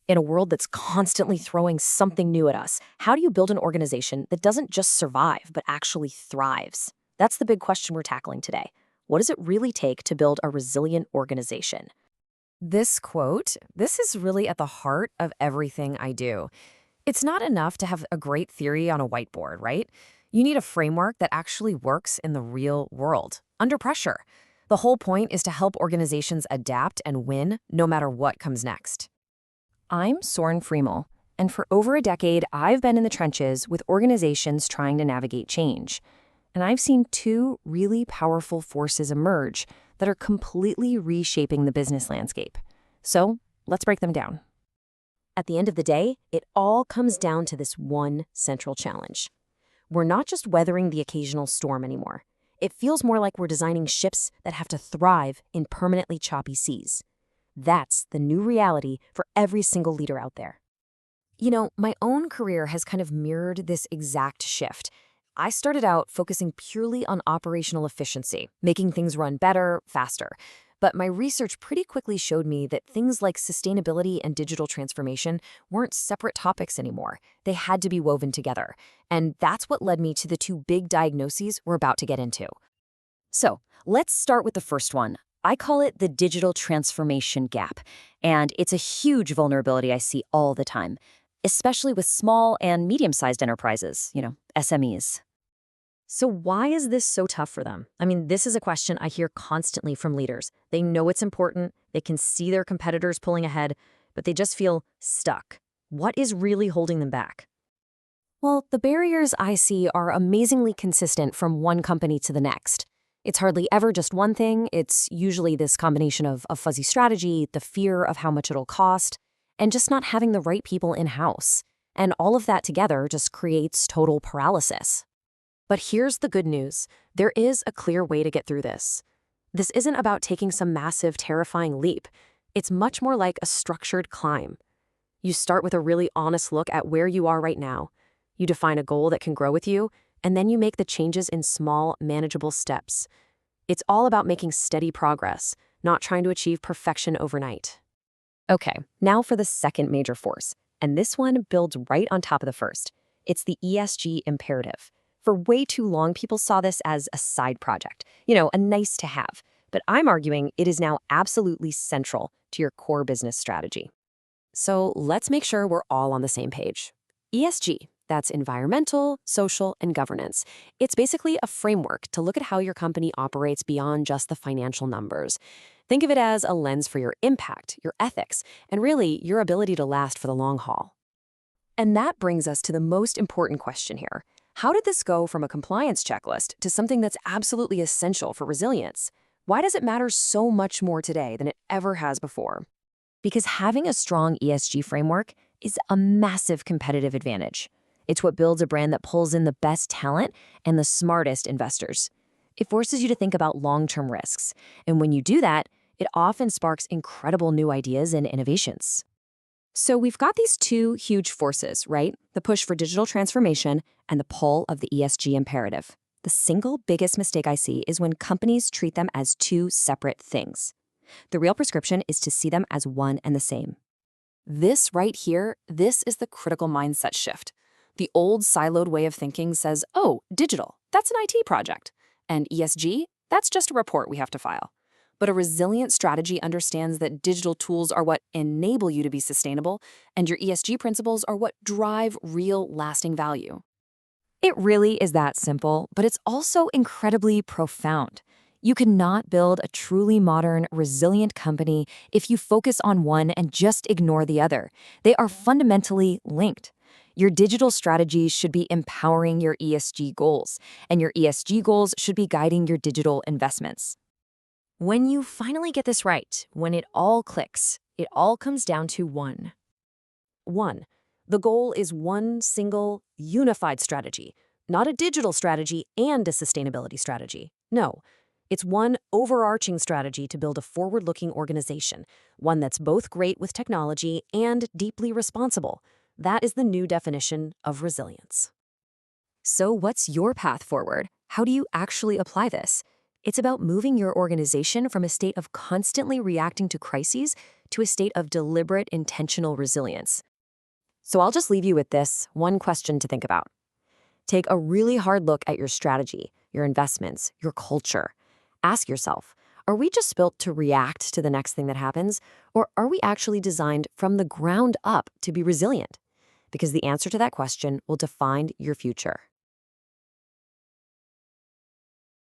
In a world that's constantly throwing something new at us, how do you build an organization that doesn't just survive, but actually thrives? That's the big question we're tackling today. What does it really take to build a resilient organization? This quote, this is really at the heart of everything I do. It's not enough to have a great theory on a whiteboard, right? You need a framework that actually works in the real world, under pressure. The whole point is to help organizations adapt and win no matter what comes next. I'm Soren Friemel, and for over a decade, I've been in the trenches with organizations trying to navigate change. And I've seen two really powerful forces emerge that are completely reshaping the business landscape. So let's break them down. At the end of the day, it all comes down to this one central challenge. We're not just weathering the occasional storm anymore. It feels more like we're designing ships that have to thrive in permanently choppy seas. That's the new reality for every single leader out there. You know, my own career has kind of mirrored this exact shift. I started out focusing purely on operational efficiency, making things run better, faster. But my research pretty quickly showed me that things like sustainability and digital transformation weren't separate topics anymore. They had to be woven together. And that's what led me to the two big diagnoses we're about to get into. So let's start with the first one. I call it the digital transformation gap, and it's a huge vulnerability I see all the time, especially with small and medium-sized enterprises, SMEs. So why is this so tough for them? I mean, this is a question I hear constantly from leaders. They know it's important, they can see their competitors pulling ahead, but they just feel stuck. What is really holding them back? Well, the barriers I see are amazingly consistent from one company to the next. It's hardly ever just one thing. It's usually this combination of a fuzzy strategy, the fear of how much it'll cost, and just not having the right people in-house. And all of that together just creates total paralysis. But here's the good news. There is a clear way to get through this. This isn't about taking some massive, terrifying leap. It's much more like a structured climb. You start with a really honest look at where you are right now. You define a goal that can grow with you, and then you make the changes in small, manageable steps. It's all about making steady progress, not trying to achieve perfection overnight. Okay, now for the second major force, and this one builds right on top of the first. It's the ESG imperative. For way too long, people saw this as a side project, a nice to have. But I'm arguing it is now absolutely central to your core business strategy. So let's make sure we're all on the same page. ESG. That's environmental, social, and governance. It's basically a framework to look at how your company operates beyond just the financial numbers. Think of it as a lens for your impact, your ethics, and really your ability to last for the long haul. And that brings us to the most important question here. How did this go from a compliance checklist to something that's absolutely essential for resilience? Why does it matter so much more today than it ever has before? Because having a strong ESG framework is a massive competitive advantage. It's what builds a brand that pulls in the best talent and the smartest investors. It forces you to think about long-term risks. And when you do that, it often sparks incredible new ideas and innovations. So we've got these two huge forces, right? The push for digital transformation and the pull of the ESG imperative. The single biggest mistake I see is when companies treat them as two separate things. The real prescription is to see them as one and the same. This right here, this is the critical mindset shift. The old siloed way of thinking says, oh, digital, that's an IT project. And ESG, that's just a report we have to file. But a resilient strategy understands that digital tools are what enable you to be sustainable, and your ESG principles are what drive real, lasting value. It really is that simple, but it's also incredibly profound. You cannot build a truly modern, resilient company if you focus on one and just ignore the other. They are fundamentally linked. Your digital strategies should be empowering your ESG goals, and your ESG goals should be guiding your digital investments. When you finally get this right, when it all clicks, it all comes down to one. One, the goal is one single, unified strategy, not a digital strategy and a sustainability strategy. No, it's one overarching strategy to build a forward-looking organization, one that's both great with technology and deeply responsible. That is the new definition of resilience. So what's your path forward? How do you actually apply this? It's about moving your organization from a state of constantly reacting to crises to a state of deliberate, intentional resilience. So I'll just leave you with this one question to think about. Take a really hard look at your strategy, your investments, your culture. Ask yourself, are we just built to react to the next thing that happens, or are we actually designed from the ground up to be resilient? Because the answer to that question will define your future.